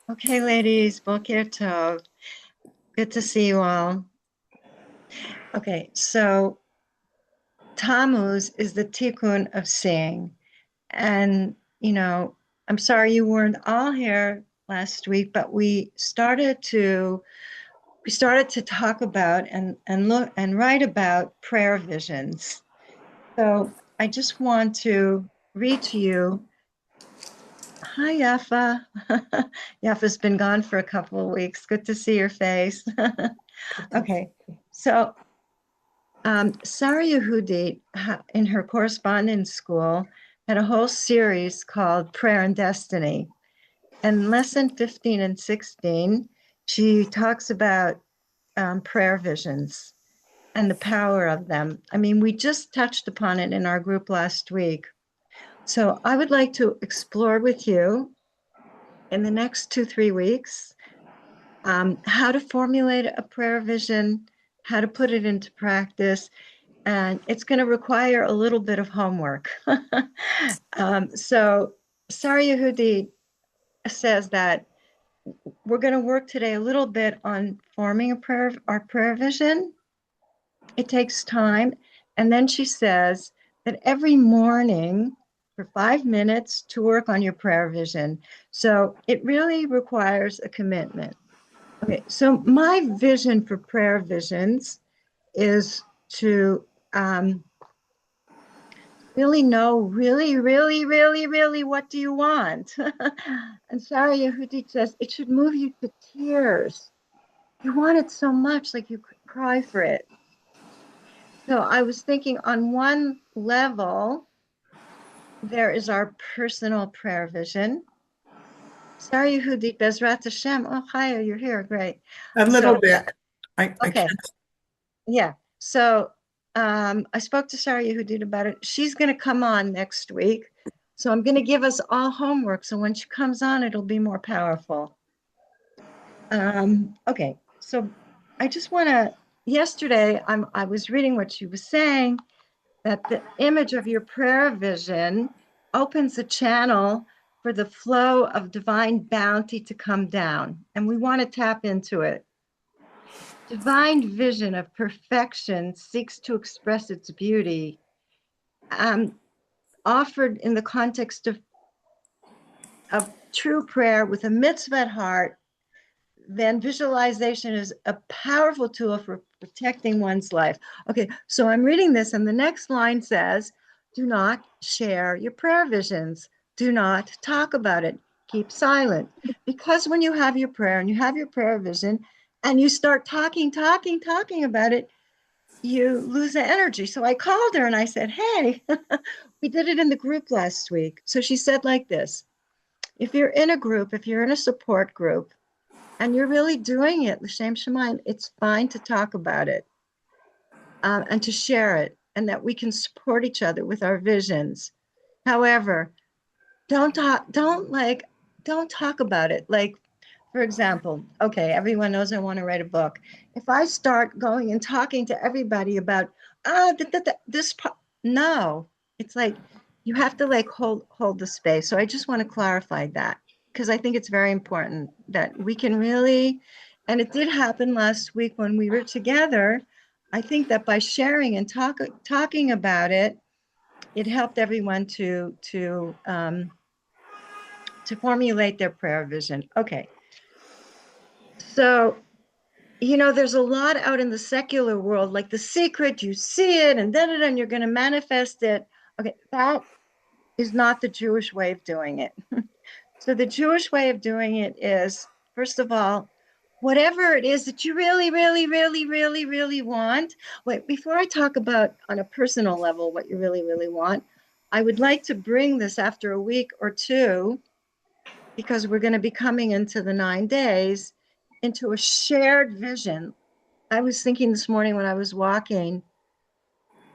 Okay, ladies, Boker Tov. Good to see you all. Okay, so Tammuz is the tikkun of seeing. And, I'm sorry you weren't all here last week, but we started to talk about and look and write about prayer visions. So I just want to read to you. Hi, Yafa. Yafa's been gone for a couple of weeks. Good to see your face. Okay, so Sarah Yehudit, in her correspondence school, had a whole series called Prayer and Destiny. And lesson 15 and 16, she talks about prayer visions and the power of them. I mean, we just touched upon it in our group last week. So I would like to explore with you in the next 2, 3 weeks how to formulate a prayer vision, how to put it into practice, and it's going to require a little bit of homework. So Sarah Yehudi says that we're going to work today a little bit on forming our prayer vision. It takes time. And then she says that every morning for 5 minutes to work on your prayer vision. So it really requires a commitment. Okay, so my vision for prayer visions is to really know, really, really, really, really, what do you want? And Sarah Yehudi says it should move you to tears. You want it so much, like you could cry for it. So I was thinking on one level, there is our personal prayer vision. Sarah Yehudi, Bezrat Hashem. Oh, hi, you're here. Great. A little So, bit. I okay. can't. Yeah. So I spoke to Sarah Yehudit about it. She's going to come on next week. So I'm going to give us all homework. So when she comes on, it'll be more powerful. Okay. So I just want to, yesterday, I was reading what she was saying, that the image of your prayer vision opens a channel for the flow of divine bounty to come down. And we want to tap into it. Divine vision of perfection seeks to express its beauty, um, offered in the context of true prayer with a mitzvah heart. Then visualization is a powerful tool for protecting one's life. Okay, so I'm reading this, and the next line says, do not share your prayer visions. Do not talk about it. Keep silent. Because when you have your prayer and you have your prayer vision and you start talking about it, you lose the energy. So I called her and I said, hey, we did it in the group last week. So she said like this, if you're in a group, if you're in a support group, and you're really doing it, l'shem shemaim, it's fine to talk about it and to share it, and that we can support each other with our visions. However, don't talk about it. Like, for example, okay, everyone knows I want to write a book. If I start going and talking to everybody about this part, no, it's like you have to like hold the space. So I just want to clarify that because I think it's very important that we can really, and it did happen last week when we were together. I think that by sharing and talking about it, it helped everyone to formulate their prayer vision. Okay, so there's a lot out in the secular world, like The Secret, you see it and then you're going to manifest it. Okay, that is not the Jewish way of doing it. So the Jewish way of doing it is, first of all, whatever it is that you really, really, really, really, really want. Wait, before I talk about on a personal level what you really, really want, I would like to bring this after a week or two, because we're going to be coming into the 9 days, into a shared vision. I was thinking this morning when I was walking,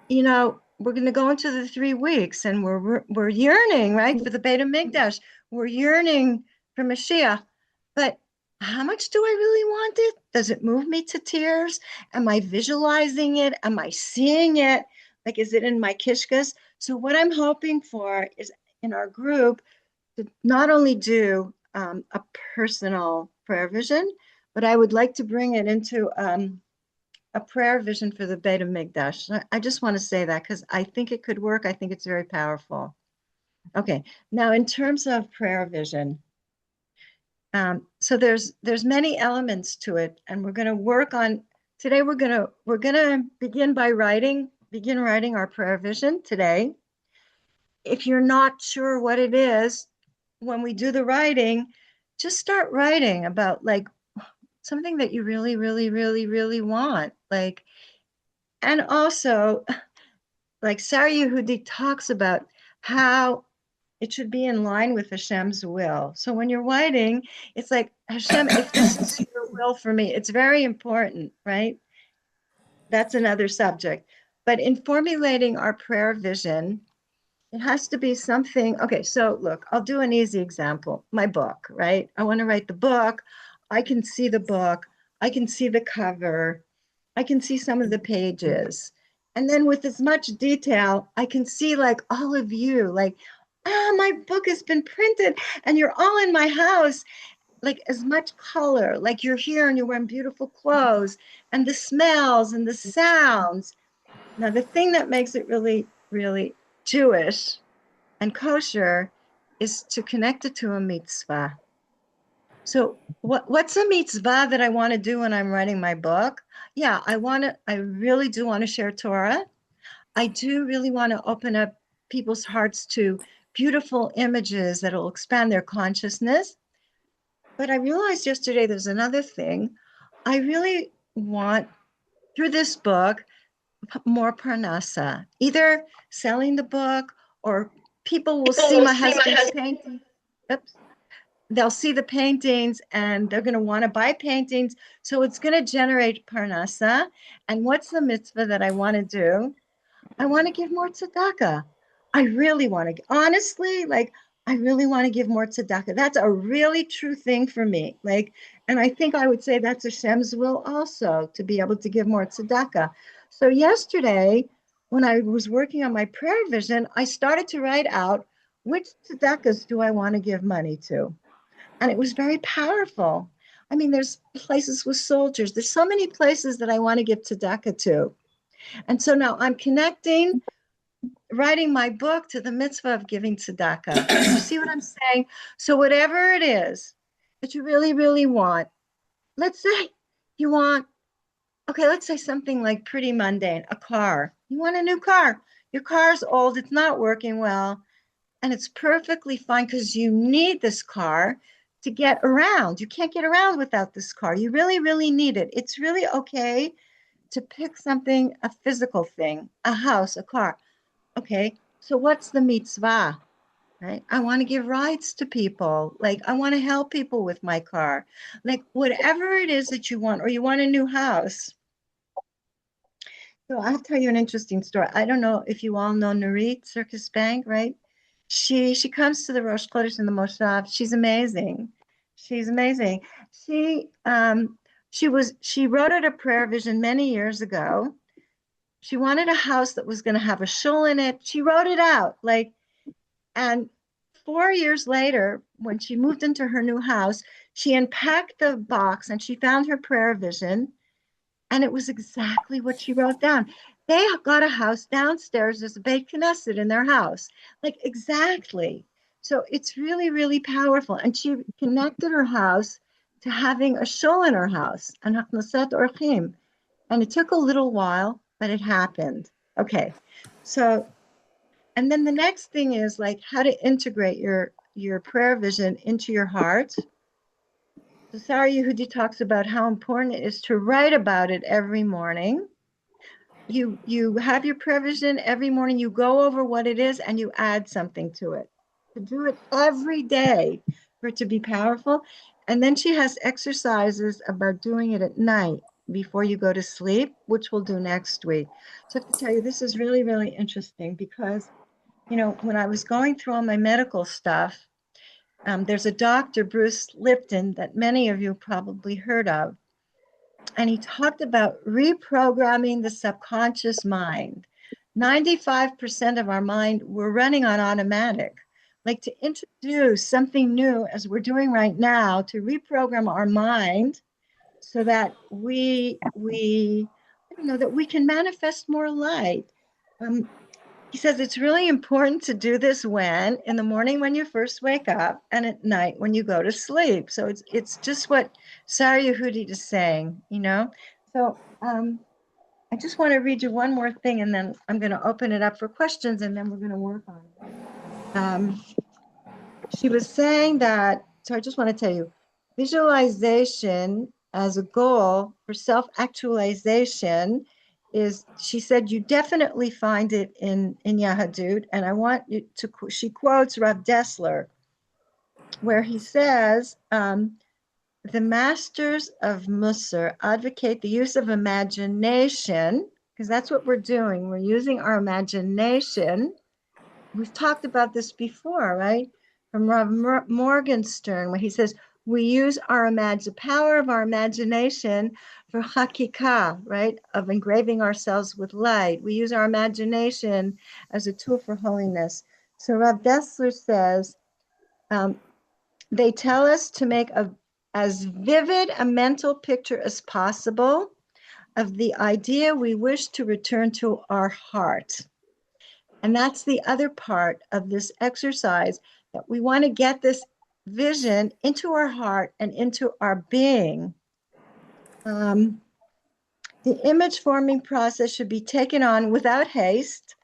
we're going to go into the 3 weeks and we're yearning, right, for the Beit HaMikdash. We're yearning for Mashiach. But how much do I really want it? Does it move me to tears? Am I visualizing it? Am I seeing it? Like, is it in my kishkas? So what I'm hoping for is in our group to not only do a personal prayer vision, but I would like to bring it into a prayer vision for the Beit HaMikdash. I just want to say that because I think it could work. I think it's very powerful. Okay, now in terms of prayer vision, so there's many elements to it, and we're going to work on today. We're gonna begin writing our prayer vision today. If you're not sure what it is, when we do the writing, just start writing about like something that you really, really, really, really want. Like, and also, like Sarah Yehudi talks about how it should be in line with Hashem's will. So when you're writing, it's like, Hashem, if this is your will for me, it's very important, right? That's another subject. But in formulating our prayer vision, it has to be something. Okay, so look, I'll do an easy example. My book, right? I want to write the book. I can see the book. I can see the cover. I can see some of the pages. And then with as much detail, I can see like all of you, like, my book has been printed and you're all in my house, like as much color, like you're here and you're wearing beautiful clothes and the smells and the sounds. Now, the thing that makes it really, really Jewish and kosher is to connect it to a mitzvah. So what's a mitzvah that I want to do when I'm writing my book? Yeah, I really do want to share Torah. I do really want to open up people's hearts to beautiful images that will expand their consciousness. But I realized yesterday there's another thing. I really want, through this book, more parnasa, either selling the book or people will see my husband's painting. Oops. They'll see the paintings and they're going to want to buy paintings. So it's going to generate parnasa. And what's the mitzvah that I want to do? I want to give more tzedakah. I really want to, honestly, like, I really want to give more tzedakah. That's a really true thing for me. Like, and I think I would say that's Hashem's will also, to be able to give more tzedakah. So yesterday, when I was working on my prayer vision, I started to write out which tzedakahs do I want to give money to. And it was very powerful. I mean, there's places with soldiers. There's so many places that I want to give tzedakah to. And so now I'm connecting writing my book to the mitzvah of giving tzedakah. You see what I'm saying? So whatever it is that you really, really want, let's say you want, okay, let's say something like pretty mundane, a car. You want a new car. Your car's old, it's not working well, and it's perfectly fine because you need this car to get around. You can't get around without this car. You really, really need it. It's really okay to pick something, a physical thing, a house, a car. Okay, so what's the mitzvah? Right? I want to give rides to people. Like, I want to help people with my car. Like, whatever it is that you want, or you want a new house. So I'll tell you an interesting story. I don't know if you all know Nurit Circus Bank, right? She comes to the Rosh Chodesh in the Moshav. She's amazing. She's amazing. She wrote out a prayer vision many years ago. She wanted a house that was going to have a shul in it. She wrote it out, like, and 4 years later, when she moved into her new house, she unpacked the box and she found her prayer vision, and it was exactly what she wrote down. They got a house downstairs. There's a Beit Knesset in their house, like exactly. So it's really, really powerful. And she connected her house to having a shul in her house, and Hachnasat Orchim. And it took a little while, but it happened. Okay, so, and then the next thing is like how to integrate your prayer vision into your heart. So Sarah Yehudi talks about how important it is to write about it every morning. You have your prayer vision every morning. You go over what it is and you add something to it. To do it every day for it to be powerful. And then she has exercises about doing it at night before you go to sleep, which we'll do next week. So I have to tell you, this is really, really interesting because, when I was going through all my medical stuff, there's a doctor, Bruce Lipton, that many of you probably heard of. And he talked about reprogramming the subconscious mind. 95% of our mind, we're running on automatic. like to introduce something new as we're doing right now to reprogram our mind so that we I don't know that we can manifest more light. Um, he says it's really important to do this when in the morning when you first wake up and at night when you go to sleep. So it's just what Sarah Yehudi is saying, you know. So I just want to read you one more thing, and then I'm going to open it up for questions, and then we're going to work on it. She was saying that, so I just want to tell you, visualization as a goal for self-actualization is, she said, you definitely find it in Yahadut. And I want you to, she quotes Rav Dessler, where he says, the masters of Musar advocate the use of imagination, because that's what we're doing. We're using our imagination. We've talked about this before, right? From Rav Morgenstern, where he says, we use the power of our imagination for hakika, right? Of engraving ourselves with light. We use our imagination as a tool for holiness. So Rav Dessler says, they tell us to make as vivid a mental picture as possible of the idea we wish to return to our heart. And that's the other part of this exercise, that we want to get this vision into our heart and into our being. The image forming process should be taken on without haste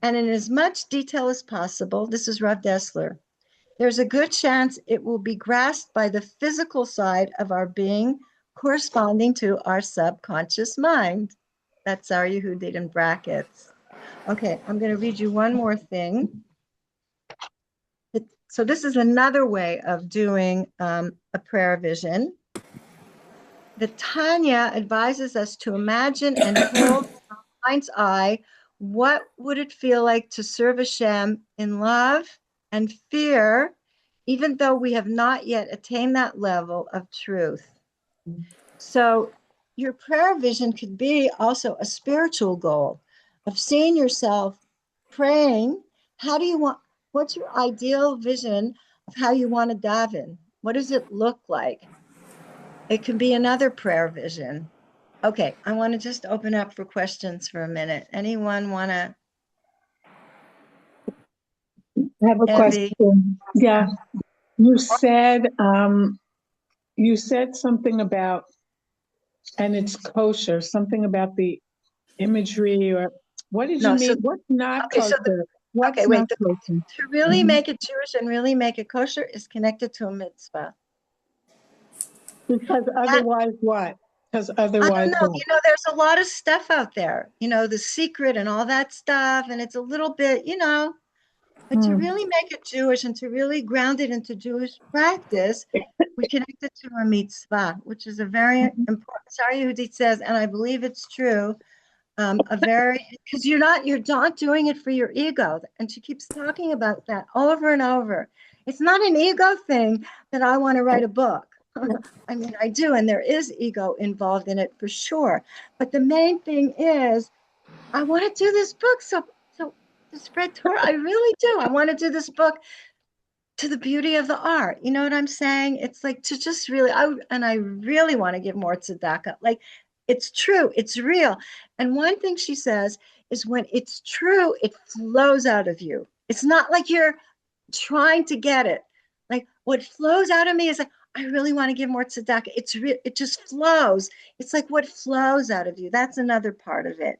and in as much detail as possible. This is Rav Dessler. There's a good chance it will be grasped by the physical side of our being corresponding to our subconscious mind. That's our Yehudit in brackets. Okay, I'm going to read you one more thing. So this is another way of doing a prayer vision. The Tanya advises us to imagine and hold in our mind's eye what would it feel like to serve Hashem in love and fear, even though we have not yet attained that level of truth. So your prayer vision could be also a spiritual goal of seeing yourself praying. How do you want, what's your ideal vision of how you want to daven? What does it look like? It can be another prayer vision. Okay, I want to just open up for questions for a minute. Anyone want to? I have a Evie? question. Yeah, you said something about, and it's kosher, something about the imagery, or what did you No, so mean? What's not okay, so kosher? okay, What's wait. not kosher? To really Mhm. make it Jewish and really make it kosher is connected to a mitzvah. Because That, otherwise what? Because I don't otherwise know. what? There's a lot of stuff out there, The Secret and all that stuff. And it's a little bit, but to Hmm. really make it Jewish and to really ground it into Jewish practice, we connect it to a mitzvah, which is a very important. Sarah Yehudit says, and I believe it's true, because you're not doing it for your ego. And she keeps talking about that over and over. It's not an ego thing that I want to write a book. I mean, I do, and there is ego involved in it for sure. But the main thing is, I want to do this book. So to spread Torah, I really do. I want to do this book to the beauty of the art. You know what I'm saying? It's like to just really, I really want to give more tzedakah. Like, it's true, it's real. And one thing she says is when it's true, it flows out of you. It's not like you're trying to get it. Like what flows out of me is like, I really want to give more tzedakah. It just flows. It's like what flows out of you. That's another part of it.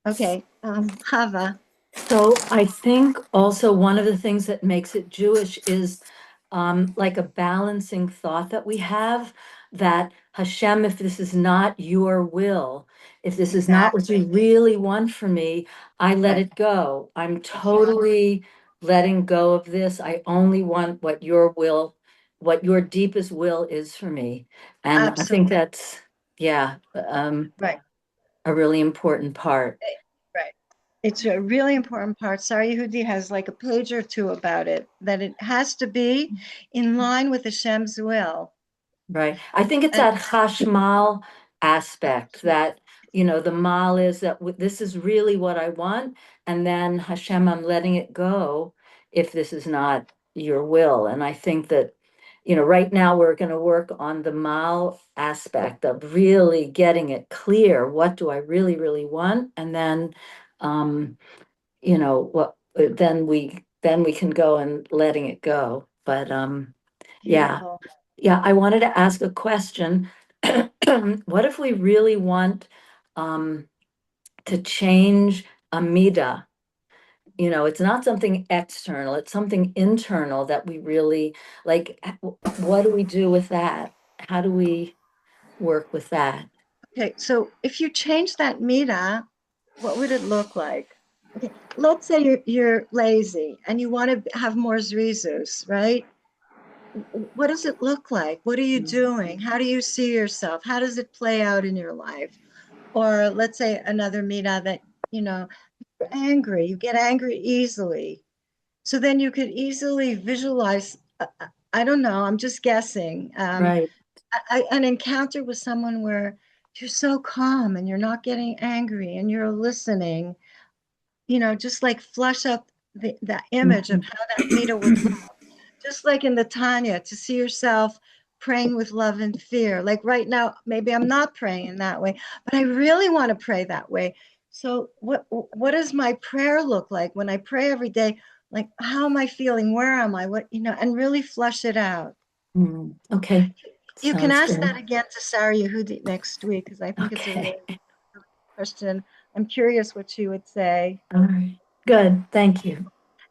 Okay, Hava. So I think also one of the things that makes it Jewish is like a balancing thought that we have that Hashem, if this is not your will, if this is not what you really want for me, I let Right. it go. I'm totally letting go of this. I only want what your will, what your deepest will is for me. And I think Absolutely. that's, yeah, Right. a really important part. Right. It's a really important part. Sari Yehudi has like a page or two about it, that it has to be in line with Hashem's will. Right. I think it's And that Hashmal aspect that, the mal is that this is really what I want. And then Hashem, I'm letting it go. if this is not your will. And I think that, right now we're going to work on the mal aspect of really getting it clear. What do I really, really want? And then, what, then we can go and letting it go. But, yeah. Beautiful. Yeah, I wanted to ask a question. What if we really want to change a midah? It's not something external, it's something internal that we really like. What do we do with that? How do we work with that? Okay, so if you change that mita, what would it look like? Okay, let's say you're lazy and you want to have more zrizus, right? What does it look like? What are you doing? How do you see yourself? How does it play out in your life? Or let's say another mita that, you're angry, you get angry easily. So then you could easily visualize, I don't know, I'm just guessing, Right. an encounter with someone where you're so calm and you're not getting angry and you're listening, just like flush up the image of how that meter would look. Just like in the Tanya, to see yourself praying with love and fear. Like right now, maybe I'm not praying in that way, but I really want to pray that way. So what does my prayer look like when I pray every day? Like, how am I feeling? Where am I? And really flush it out. Okay, You can sounds ask good. that again to Sarah Yehudi next week because I think it's a Okay, really good question. I'm curious what she would say. all right, good, thank you.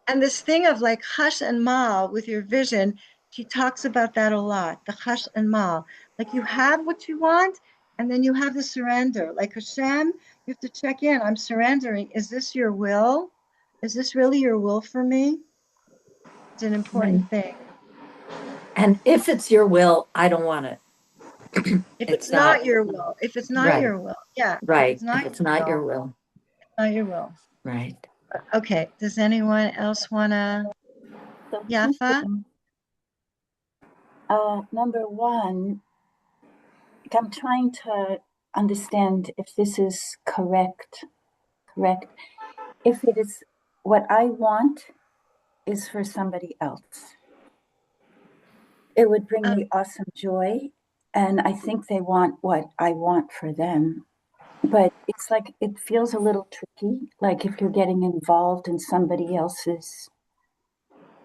And this thing of like hush and mal with your vision, she talks about that a lot, the hush and mal. Like you have what you want, and then you have the surrender. Like Hashem, you have to check in. I'm surrendering. Is this your will? Is this really your will for me? It's an Right. important thing. And if it's your will, I don't want it. If it's It's not not your will, if it's not right, your will, yeah. If right. it's not If it's your not your will, will, it's not your will. right. Okay. Does anyone else wanna? So two Yafa? things. Number one, I'm trying to understand if this is correct. Correct. If it is what I want is for somebody else, it would bring me awesome joy. And I think they want what I want for them. But it's like it feels a little tricky. Like if you're getting involved in somebody else's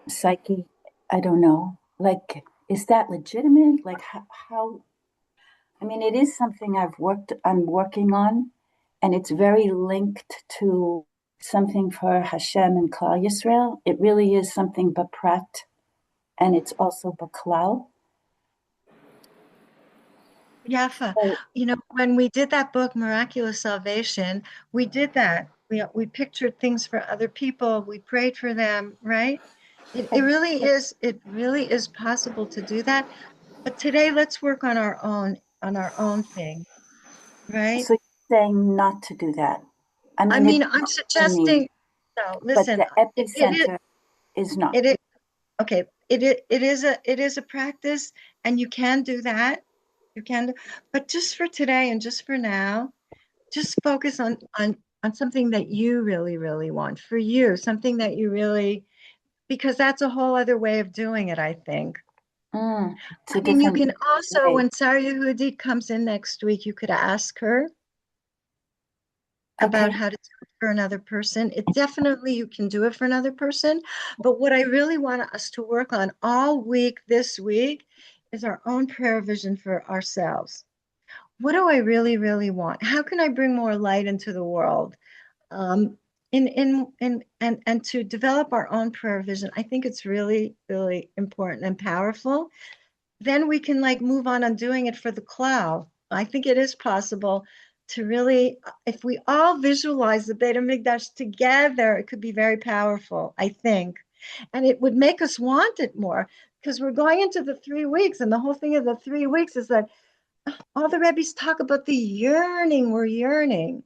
psyche, I don't know. Like, is that legitimate? Like, how I mean, it is something I'm working on, and it's very linked to something for Hashem and Klal Yisrael. It really is something baprat, and it's also baklal. Yafa, So, when we did that book, Miraculous Salvation, we did that. We pictured things for other people. We prayed for them, right? It really is possible to do that. But today, let's work on our own thing, right? so you're saying not to do that. I I mean, it's mean, I'm for me, suggesting, no, but listen, the it epicenter is not. is, okay, it is a practice, and you can do that. You can, but just for today and just for now, just focus on something that you really, really want for you, something that you really, because that's a whole other way of doing it, I think. It's I a mean, you different can also, way. when Sarah Yehudit comes in next week, you could ask her Okay. about how to do it for another person. It definitely, you can do it for another person. But what I really want us to work on all week this week is our own prayer vision for ourselves. What do I really, really want? How can I bring more light into the world? And to develop our own prayer vision, I think it's really, really important and powerful. Then we can like move on doing it for the cloud. I think it is possible to really, if we all visualize the Beit HaMikdash together, it could be very powerful, I think. And it would make us want it more because we're going into the 3 weeks, and the whole thing of the 3 weeks is that all the rabbis talk about the yearning. We're yearning.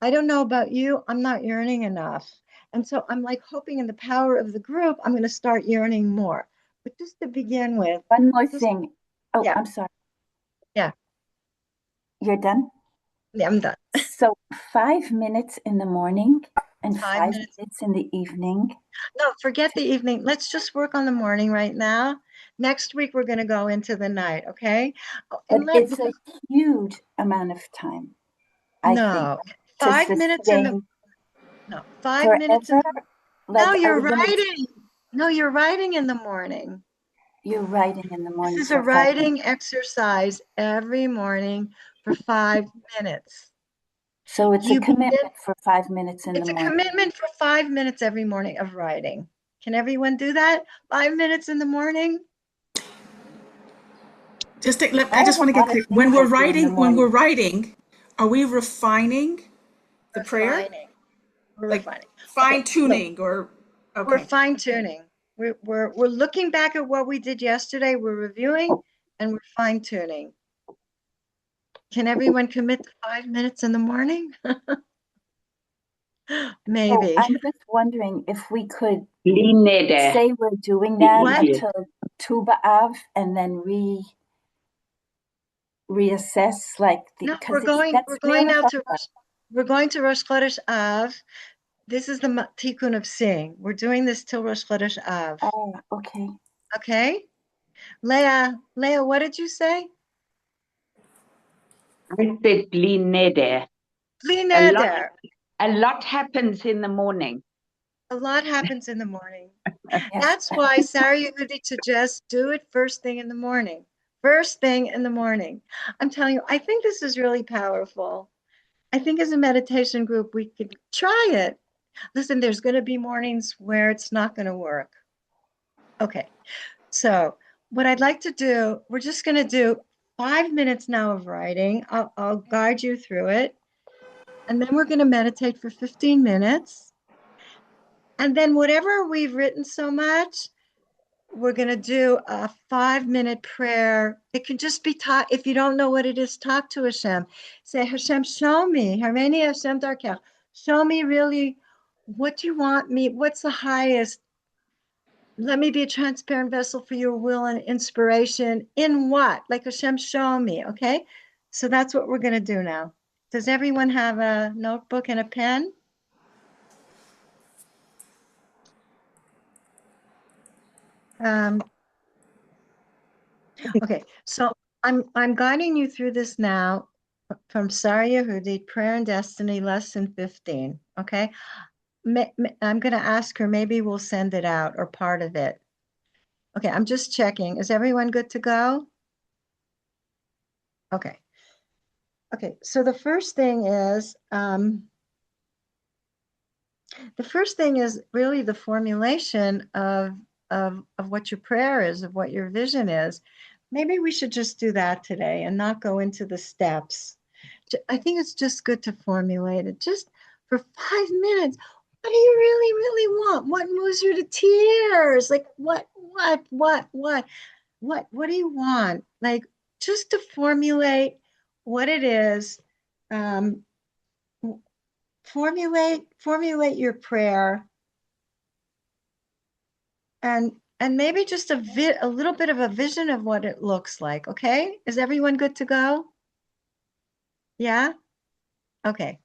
I don't know about you, I'm not yearning enough. And so I'm like hoping in the power of the group, I'm going to start yearning more. But just to begin with, One more just, thing. Oh, yeah, I'm sorry. yeah, You're done? yeah, I'm done. So 5 minutes in the morning And 5 minutes. 5 minutes in the evening. No, forget the evening. Let's just work on the morning right now. Next week, we're going to go into the night, okay? Oh, But and let, it's a huge amount of time, I think, no, to 5 minutes in the, sustain no, 5 minutes in forever. the, no, Like, are you're we gonna, writing. No, you're writing in the morning. you're writing in the This morning is a for 5 minutes. writing exercise every morning for 5 minutes. So it's a You begin, commitment for 5 minutes in the it's a morning. commitment for 5 minutes every morning of writing. Can everyone do that? 5 minutes in the morning? I I have just want a to get lot of clear. things I do in the When we're morning. writing, are we refining the prayer? Refining. We're Like refining. fine Okay, so tuning or we're okay. fine tuning. We're looking back at what we did yesterday. We're reviewing and we're fine tuning. Can everyone commit to 5 minutes in the morning? So Maybe. I'm just wondering if we could Linede. say we're doing that What? until Tu B'Av and then reassess, like, No, because we're that's going now Me'ila to we're going to Rosh Chodesh Av. This is the Tikkun of Seeing. We're doing this till Rosh Chodesh Av. Oh, okay. Okay? Leah, what did you say? I said Linede. Bli A lot, neder. a lot happens in the morning. A lot happens in the morning. Yes. That's why Sarah Yehudit suggests do it first thing in the morning. First thing in the morning. I'm telling you, I think this is really powerful. I think as a meditation group, we could try it. Listen, there's going to be mornings where it's not going to work. Okay. So, what I'd like to do, we're just going to do 5 minutes now of writing. I'll guide you through it. And then we're going to meditate for 15 minutes. And then, whatever we've written so much, we're going to do a 5 minute prayer. It can just be taught. If you don't know what it is, talk to Hashem. Say, Hashem, show me. Harmeni Hashem Darkech. Show me really what you want me. What's the highest? Let me be a transparent vessel for your will and inspiration. In what? Like Hashem, show me. Okay. So that's what we're going to do now. Does everyone have a notebook and a pen? Okay, so I'm guiding you through this now from Sarah Yehudit, Prayer and Destiny, lesson 15. Okay, I'm going to ask her. Maybe we'll send it out or part of it. Okay, I'm just checking. Is everyone good to go? Okay. Okay. So the first thing is really the formulation of what your prayer is, of what your vision is. Maybe we should just do that today and not go into the steps. I think it's just good to formulate it just for 5 minutes. What do you really, really want? What moves you to tears? Like what do you want? Like just to formulate what it is. Um, formulate your prayer and maybe just a little bit of a vision of what it looks like. Okay, is everyone good to go? Yeah. Okay.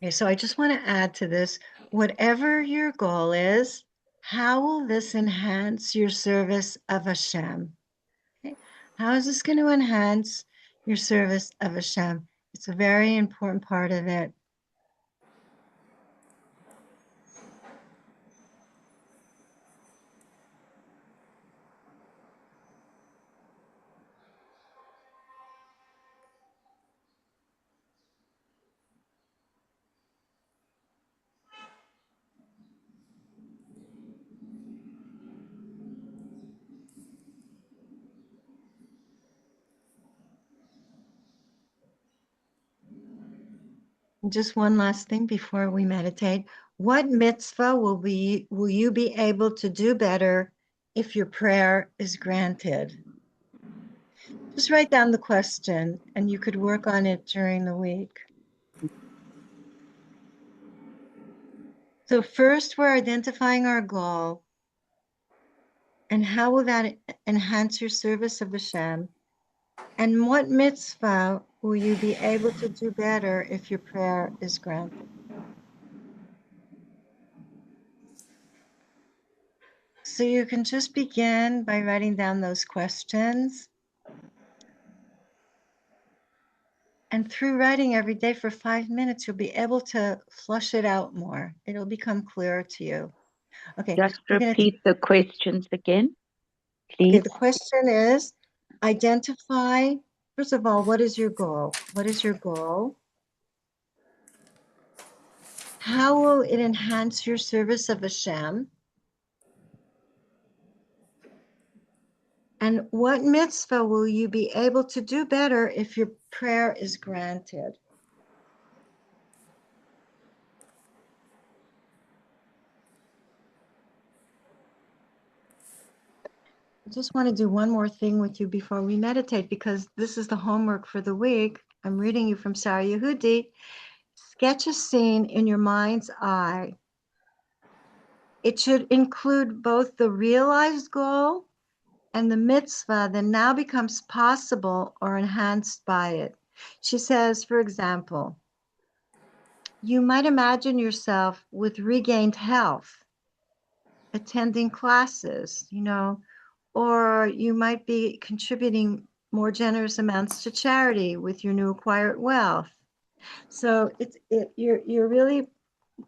Okay, so I just want to add to this, whatever your goal is, how will this enhance your service of Hashem? Okay. How is this going to enhance your service of Hashem? It's a very important part of it. Just one last thing before we meditate. What mitzvah will you be able to do better if your prayer is granted? Just write down the question and you could work on it during the week. So first we're identifying our goal and how will that enhance your service of Hashem? And what mitzvah will you be able to do better if your prayer is granted? So you can just begin by writing down those questions. And through writing every day for 5 minutes, you'll be able to flush it out more. It'll become clearer to you. Okay. Just we're gonna repeat the questions again, Okay, please. the question is, identify, first of all, what is your goal? What is your goal? How will it enhance your service of Hashem? And what mitzvah will you be able to do better if your prayer is granted? I just want to do one more thing with you before we meditate, because this is the homework for the week. I'm reading you from Sarah Yehudi. Sketch a scene in your mind's eye. It should include both the realized goal and the mitzvah that now becomes possible or enhanced by it. She says, for example, you might imagine yourself with regained health, attending classes, or you might be contributing more generous amounts to charity with your new acquired wealth. So you're really,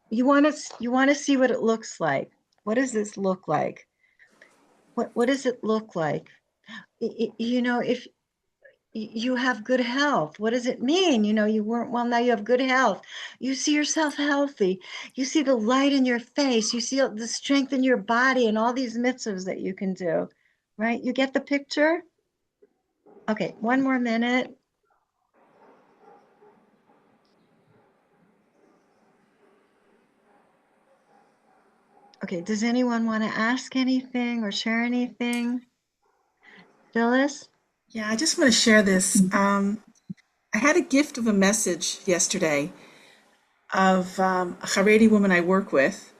you want to see what it looks like. What does this look like? What does it look like? If you have good health, what does it mean? You weren't well, now you have good health. You see yourself healthy. You see the light in your face. You see the strength in your body and all these mitzvahs that you can do, right? You get the picture? Okay, one more minute. Okay, does anyone want to ask anything or share anything? Phyllis? Yeah, I just want to share this. I had a gift of a message yesterday of a Haredi woman I work with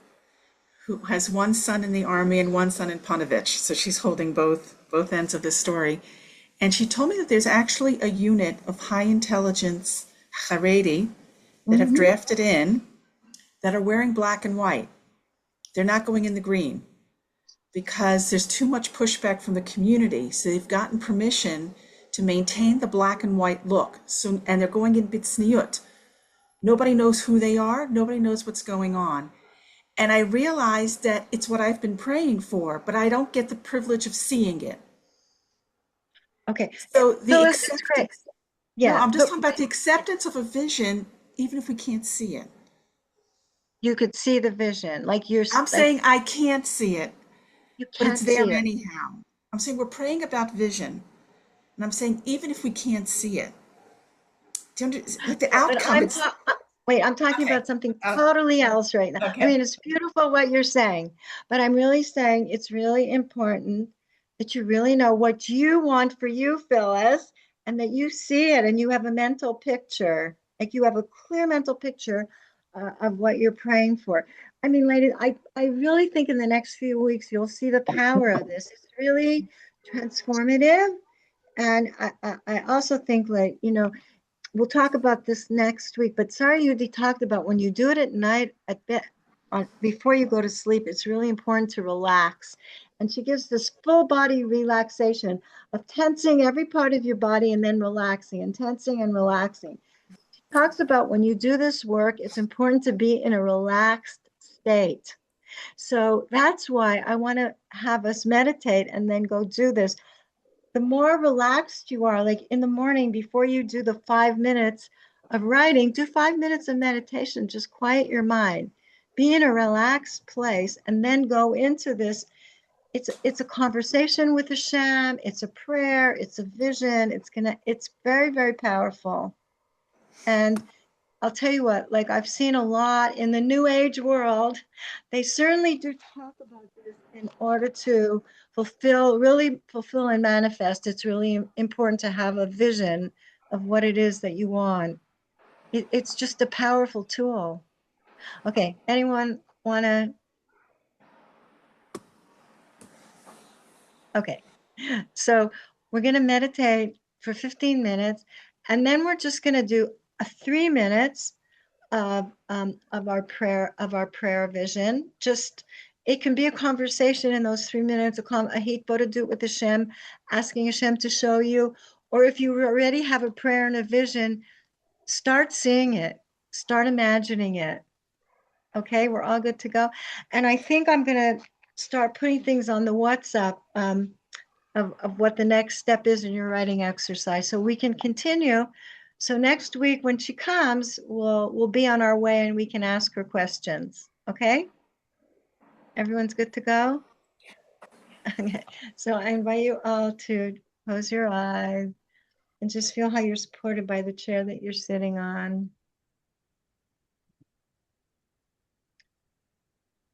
who has one son in the army and one son in Panovich. So she's holding both ends of this story. And she told me that there's actually a unit of high intelligence Haredi that have drafted in that are wearing black and white. They're not going in the green because there's too much pushback from the community. So they've gotten permission to maintain the black and white look. So, and they're going in bitsniut. Nobody knows who they are. Nobody knows what's going on. And I realized that it's what I've been praying for, but I don't get the privilege of seeing it. Okay. So the Phyllis, it's great. acceptance, Yeah, no, I'm just talking about the acceptance of a vision, even if we can't see it. you could see the vision, like I'm saying I can't see it, you but can't it's there see it. anyhow. I'm saying we're praying about vision, and I'm saying even if we can't see it, do you understand? Like the But outcome. I'm talking Okay. about something totally else right now. Okay. I mean, it's beautiful what you're saying, but I'm really saying it's really important that you really know what you want for you, Phyllis, and that you see it and you have a mental picture, like you have a clear mental picture of what you're praying for. I mean, ladies, I really think in the next few weeks you'll see the power of this. It's really transformative. And I also think, like, we'll talk about this next week, but Sarah Yudi talked about when you do it at night, at bed, before you go to sleep, it's really important to relax. And she gives this full body relaxation of tensing every part of your body and then relaxing and tensing and relaxing. She talks about when you do this work, it's important to be in a relaxed state. So that's why I want to have us meditate and then go do this. The more relaxed you are, like in the morning before you do the 5 minutes of writing, do 5 minutes of meditation, just quiet your mind, be in a relaxed place, and then go into this. It's a conversation with Hashem, it's a prayer, it's a vision, it's very, very powerful. And I'll tell you what, like I've seen a lot in the New Age world, they certainly do talk about this in order to really fulfill and manifest. It's really important to have a vision of what it is that you want. It's just a powerful tool. Okay, anyone want to? Okay, so we're going to meditate for 15 minutes, and then we're just going to do a 3 minutes of our prayer vision. Just it can be a conversation in those 3 minutes, a hitbodedut do it with Hashem, asking Hashem to show you, or if you already have a prayer and a vision, start seeing it, start imagining it. Okay, we're all good to go. And I think I'm going to start putting things on the WhatsApp of what the next step is in your writing exercise, so we can continue. So next week when she comes, we'll be on our way and we can ask her questions. Okay? Everyone's good to go? Okay. So I invite you all to close your eyes and just feel how you're supported by the chair that you're sitting on.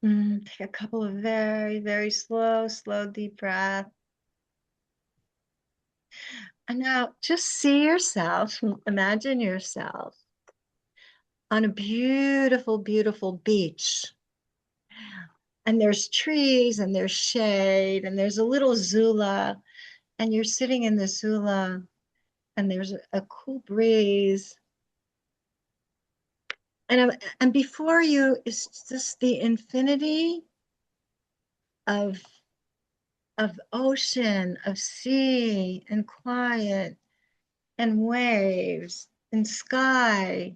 Take a couple of very, very slow, deep breaths. And now just see yourself, imagine yourself on a beautiful, beautiful beach. And there's trees and there's shade and there's a little zula, and you're sitting in the zula and there's a cool breeze. And before you is just the infinity of ocean, of sea and quiet and waves and sky,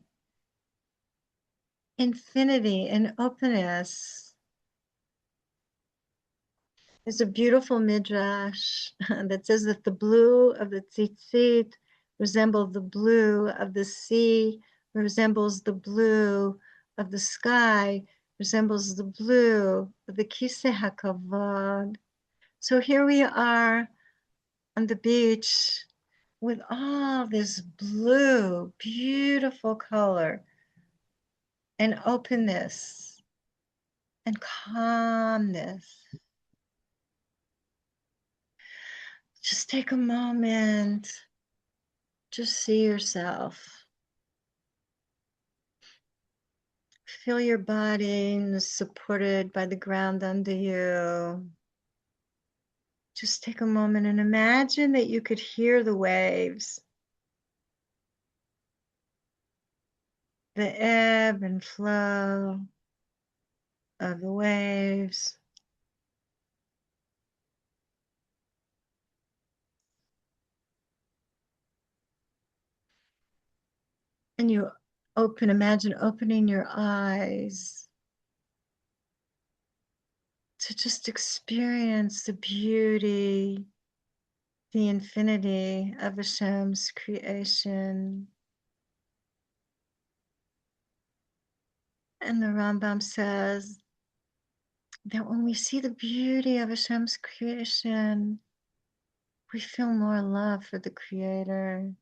infinity and openness. There's a beautiful midrash that says that the blue of the tzitzit resembles the blue of the sea, resembles the blue of the sky, resembles the blue of the kiseh hakavod. So here we are on the beach with all this blue, beautiful color and openness and calmness. Just take a moment, just see yourself. Feel your body supported by the ground under you. Just take a moment and imagine that you could hear the waves, the ebb and flow of the waves. And you imagine opening your eyes to just experience the beauty, the infinity of Hashem's creation. And the Rambam says that when we see the beauty of Hashem's creation, we feel more love for the Creator.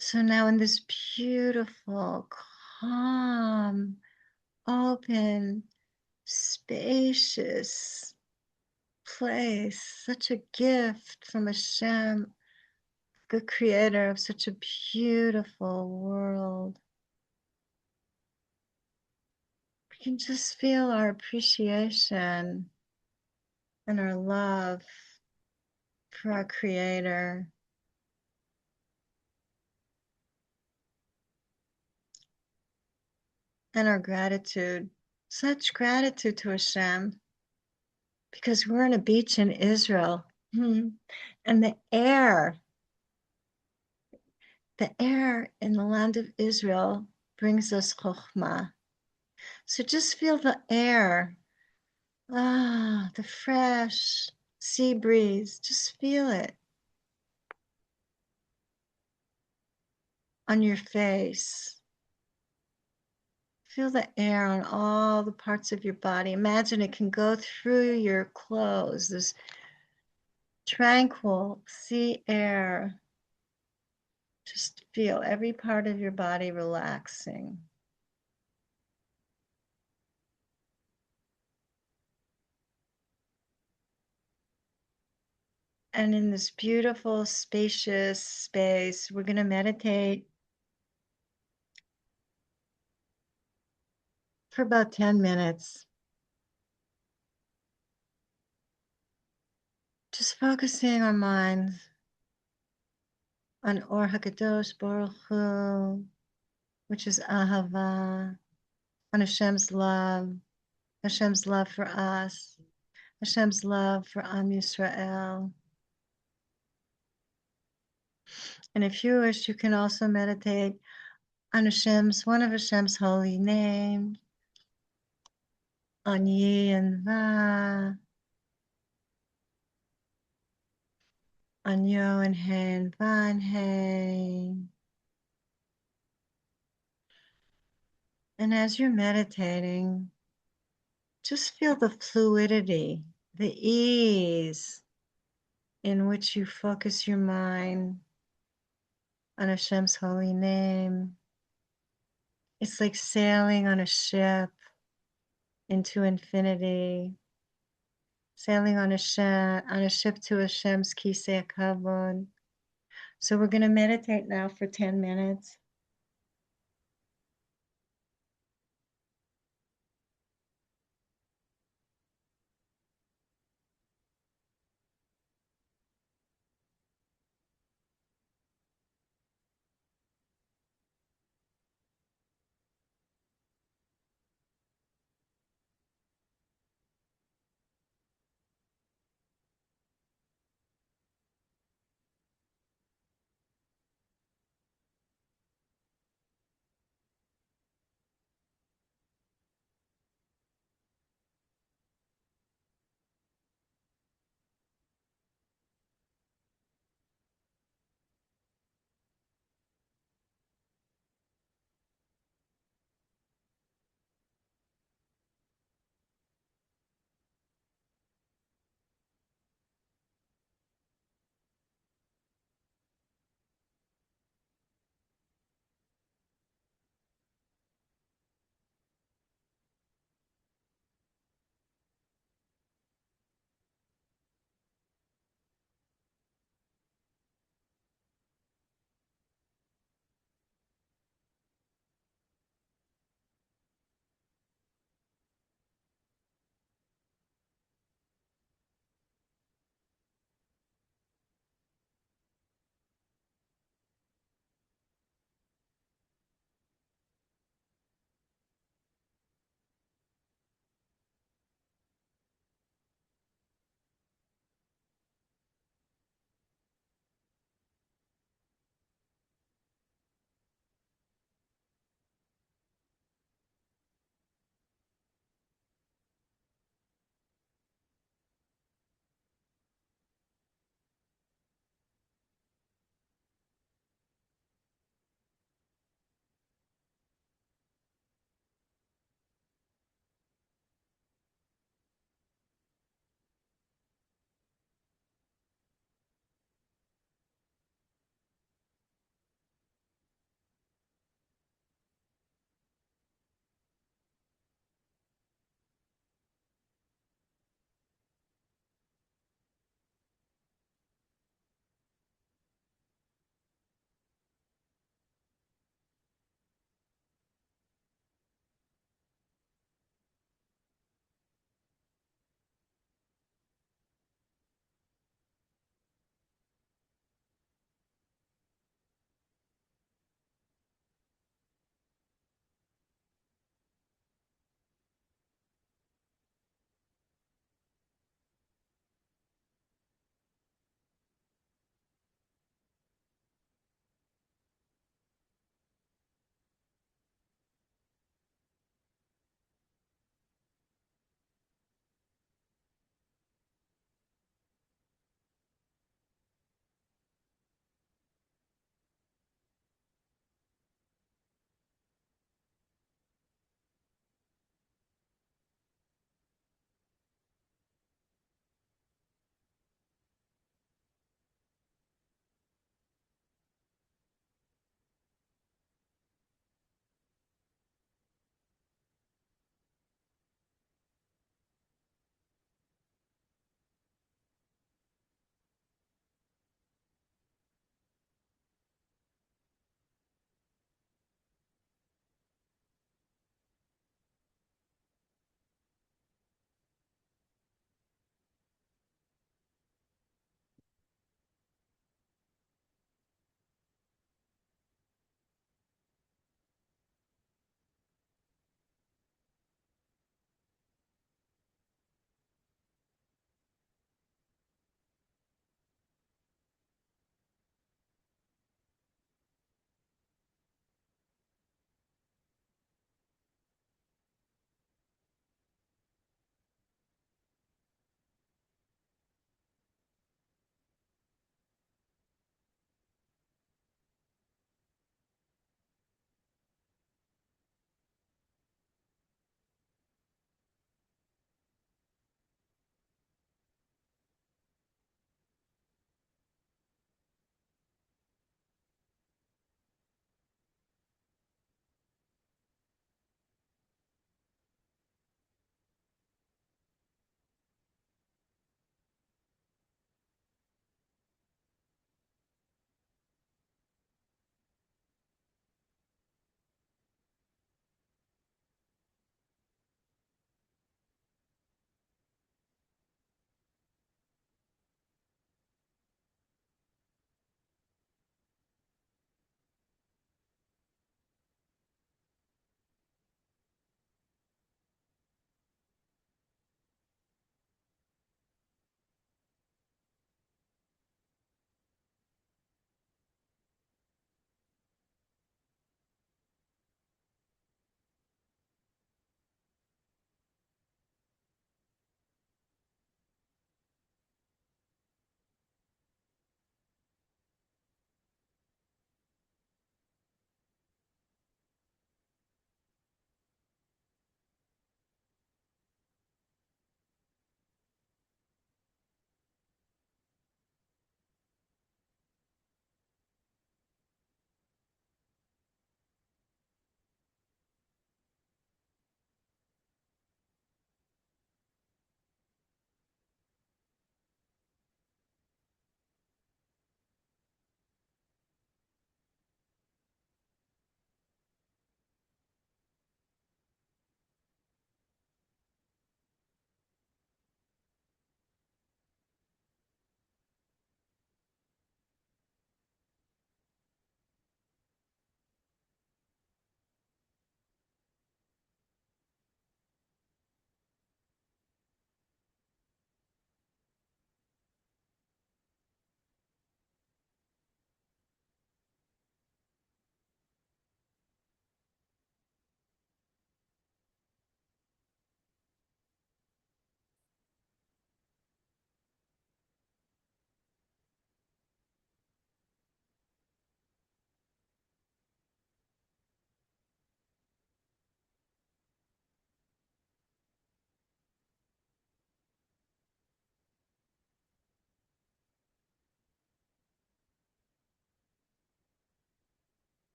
So now in this beautiful, calm, open, spacious place, such a gift from Hashem, the Creator of such a beautiful world. We can just feel our appreciation and our love for our Creator. and our gratitude, such gratitude to Hashem, because we're on a beach in Israel. And the air in the land of Israel brings us chokhmah. So just feel the air, the fresh sea breeze, just feel it on your face. Feel the air on all the parts of your body. Imagine it can go through your clothes, this tranquil sea air. Just feel every part of your body relaxing. And in this beautiful, spacious space, we're going to meditate for about 10 minutes. Just focusing our minds on Or HaKadosh Baruch Hu, which is Ahava, on Hashem's love for us, Hashem's love for Am Yisrael. And if you wish, you can also meditate on one of Hashem's holy names, on Yi and Va, on Yo and He and Va and He. And as you're meditating, just feel the fluidity, the ease in which you focus your mind on Hashem's holy name. It's like sailing on a ship into infinity, sailing on a ship to Hashem's Kisei Kavod. So we're going to meditate now for 10 minutes.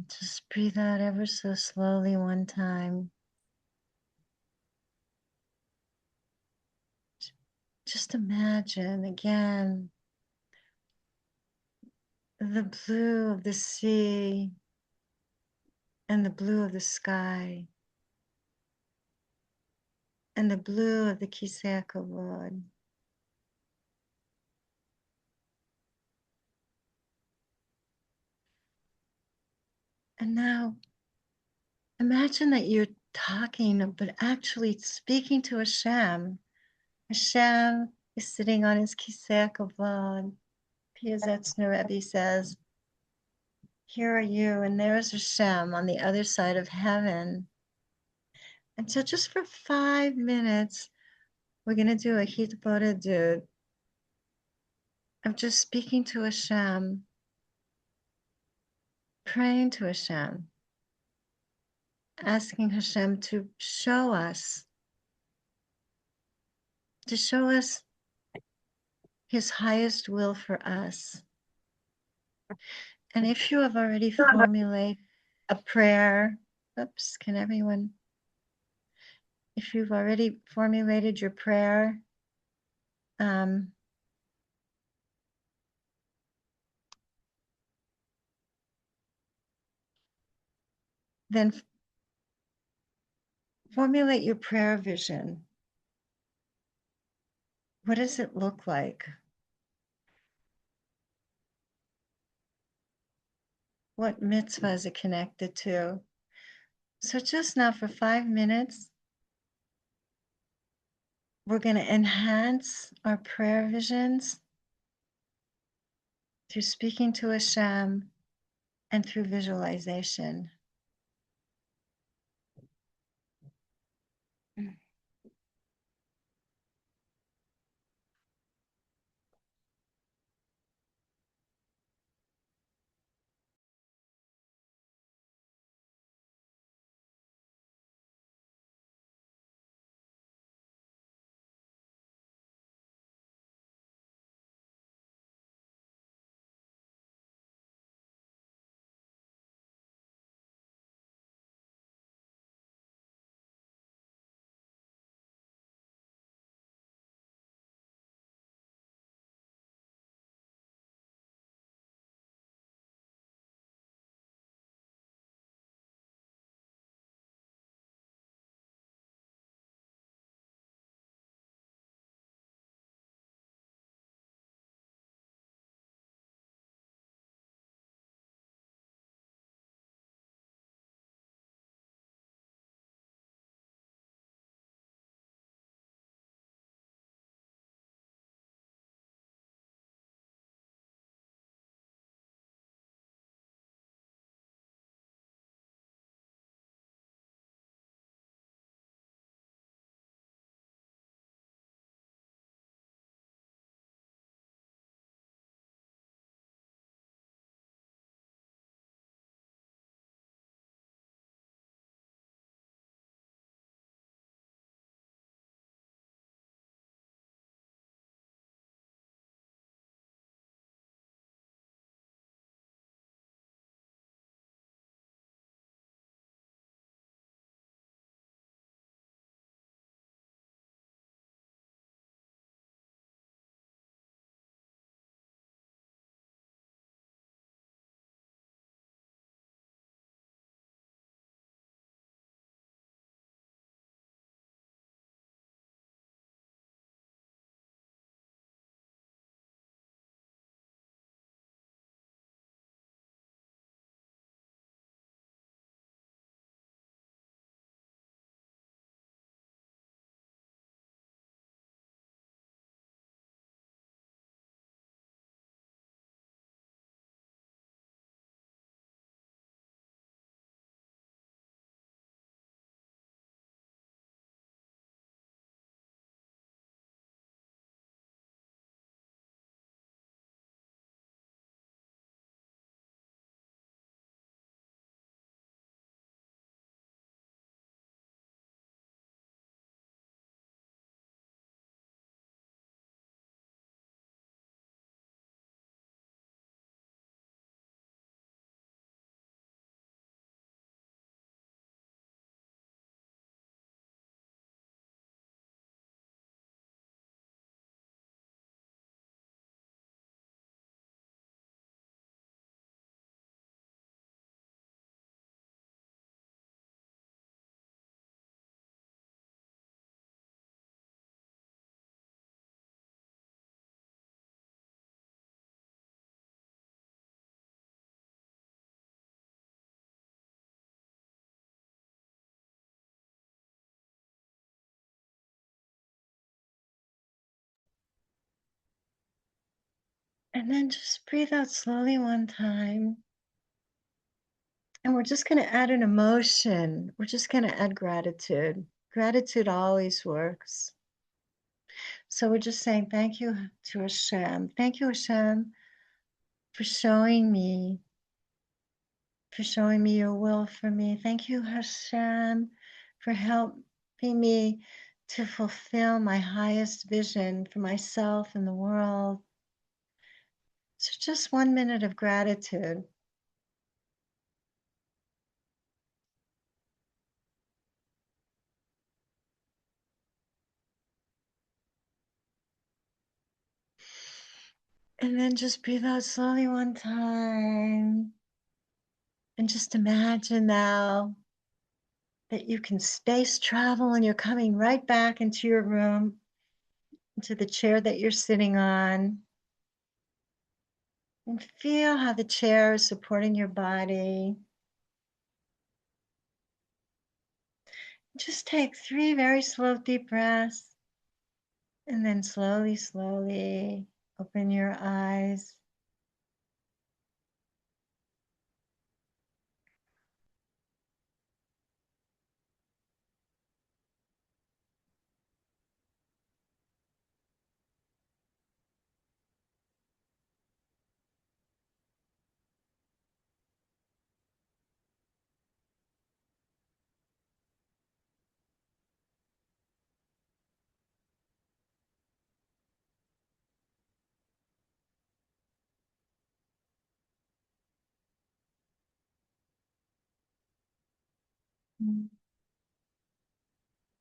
Just breathe out ever so slowly one time. Just imagine again the blue of the sea and the blue of the sky and the blue of the Kisei Kavod. And now imagine that you're talking, but actually speaking to Hashem. Hashem is sitting on his Kisei Kavod. Piazetzner Rebbe says, here are you, and there's Hashem on the other side of heaven. And so just for 5 minutes, we're going to do a hitbodedut of just speaking to Hashem, praying to Hashem, asking Hashem to show us his highest will for us. And if you have already formulated a prayer, if you've already formulated your prayer, then formulate your prayer vision. What does it look like? What mitzvah is it connected to? So just now for 5 minutes, we're going to enhance our prayer visions through speaking to Hashem and through visualization. And then just breathe out slowly one time. And we're just going to add an emotion. We're just going to add gratitude. Gratitude always works. So we're just saying thank you to Hashem. Thank you, Hashem, for showing me your will for me. Thank you, Hashem, for helping me to fulfill my highest vision for myself and the world. So just 1 minute of gratitude. And then just breathe out slowly one time. And just imagine now that you can space travel and you're coming right back into your room, into the chair that you're sitting on. And feel how the chair is supporting your body. Just take 3 very slow, deep breaths. And then slowly, slowly open your eyes.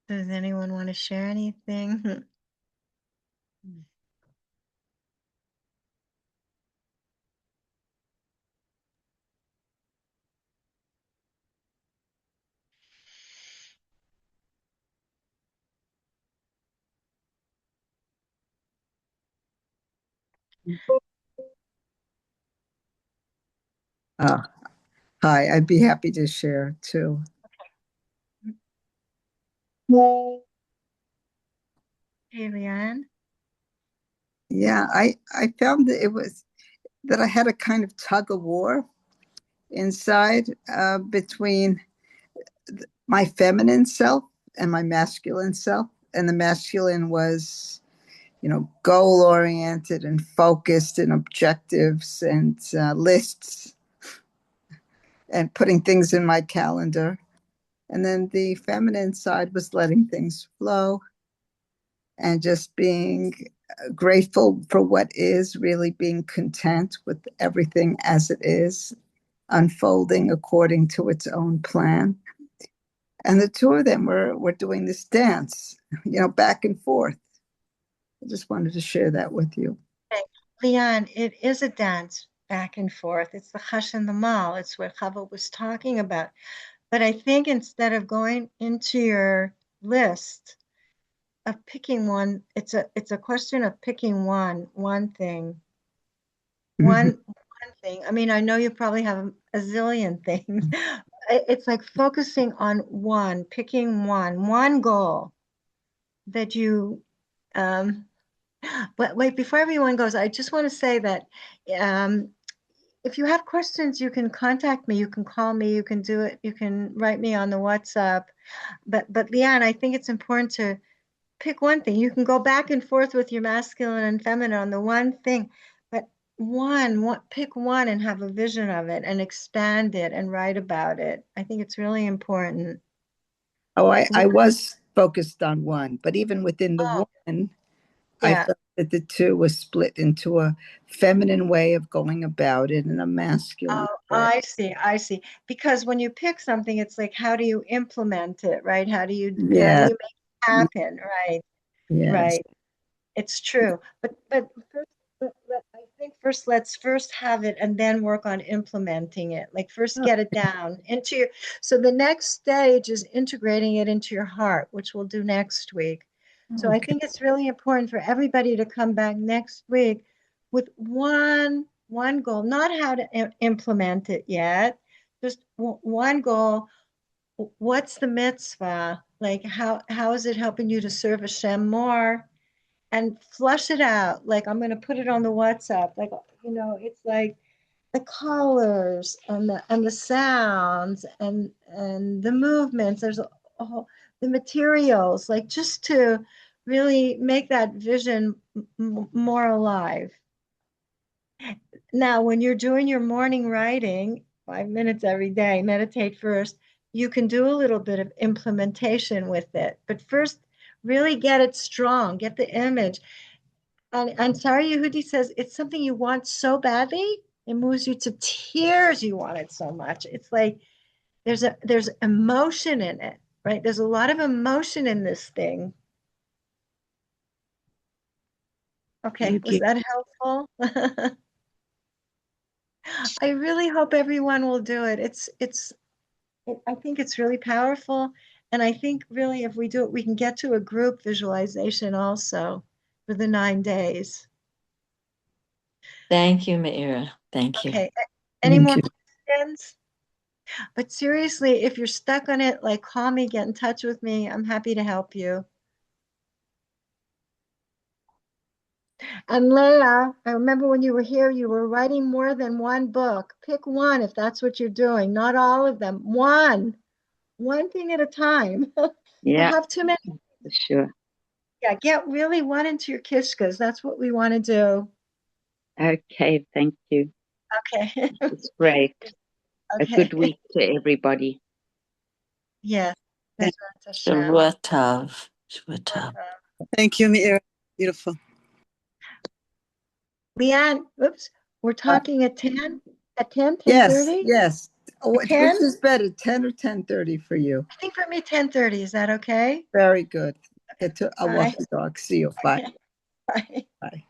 Does anyone want to share anything? Uh, Hi, I'd be happy to share too. Hey, Leanne. Yeah, I found that it was that I had a kind of tug of war inside between my feminine self and my masculine self. And the masculine was, goal oriented and focused and objectives and lists and putting things in my calendar. And then the feminine side was letting things flow and just being grateful for what is, really being content with everything as it is, unfolding according to its own plan. And the two of them were doing this dance, back and forth. I just wanted to share that with you. Okay. Leanne, it is a dance back and forth. It's the hush and the mal. It's what Chava was talking about. But I think instead of going into your list of picking one, it's a question of picking one thing. One thing. I mean, I know you probably have a zillion things. It's like focusing on one, picking one goal that you but wait, before everyone goes, I just want to say that um, if you have questions, you can contact me, you can call me, you can do it, you can write me on the WhatsApp. But Leanne, I think it's important to pick one thing. You can go back and forth with your masculine and feminine on the one thing, but pick one and have a vision of it and expand it and write about it. I think it's really important. Oh, I was focused on one, but even within the Oh, one, I yeah. felt that the two was split into a feminine way of going about it and a masculine Oh, way. I see. Because when you pick something, it's like, how do you implement it, right? How do Yeah, you make it happen, right? yes. Right. It's true. But first, I think let's first have it and then work on implementing it. Like first get it down into your, so the next stage is integrating it into your heart, which we'll do next week. So I Okay. think it's really important for everybody to come back next week with one goal, not how to implement it yet, just one goal. What's the mitzvah? Like how is it helping you to serve Hashem more? and flush it out. Like I'm going to put it on the WhatsApp. Like, it's like the colors and the sounds and the movements. There's the materials, like just to really make that vision more alive. Now, when you're doing your morning writing, 5 minutes every day, meditate first. You can do a little bit of implementation with it, but first, really get it strong, get the image. And Sarah Yehudi says it's something you want so badly, it moves you to tears. You want it so much. It's like there's emotion in it, right? There's a lot of emotion in this thing. Okay, Thank was you. that helpful? I really hope everyone will do it. I think it's really powerful. And I think really if we do it, we can get to a group visualization also for the 9 days. Thank you, Meira. Thank you. Okay. Any Thank more you. questions? But seriously, if you're stuck on it, like call me, get in touch with me. I'm happy to help you. And Leah, I remember when you were here, you were writing more than one book. Pick one if that's what you're doing, not all of them. One thing at a time. You'll Yeah, have too many. for sure. Yeah, get really one into your kishkas. That's what we want to do. Okay, thank you. Okay. It's great. A Okay. good week to everybody. Yes. Thank- Bezrat Hashem. Shavua Tov. Shavua Tov. Thank you, Meira. Beautiful. Leanne, oops, we're talking at 10? At 10, Yes, 10:30? yes. Which 10? is better, 10 or 10:30 for you? I think for me, 10:30. Is that okay? Very good. I'll walk Bye. the dog. See you. Bye. Bye. Bye.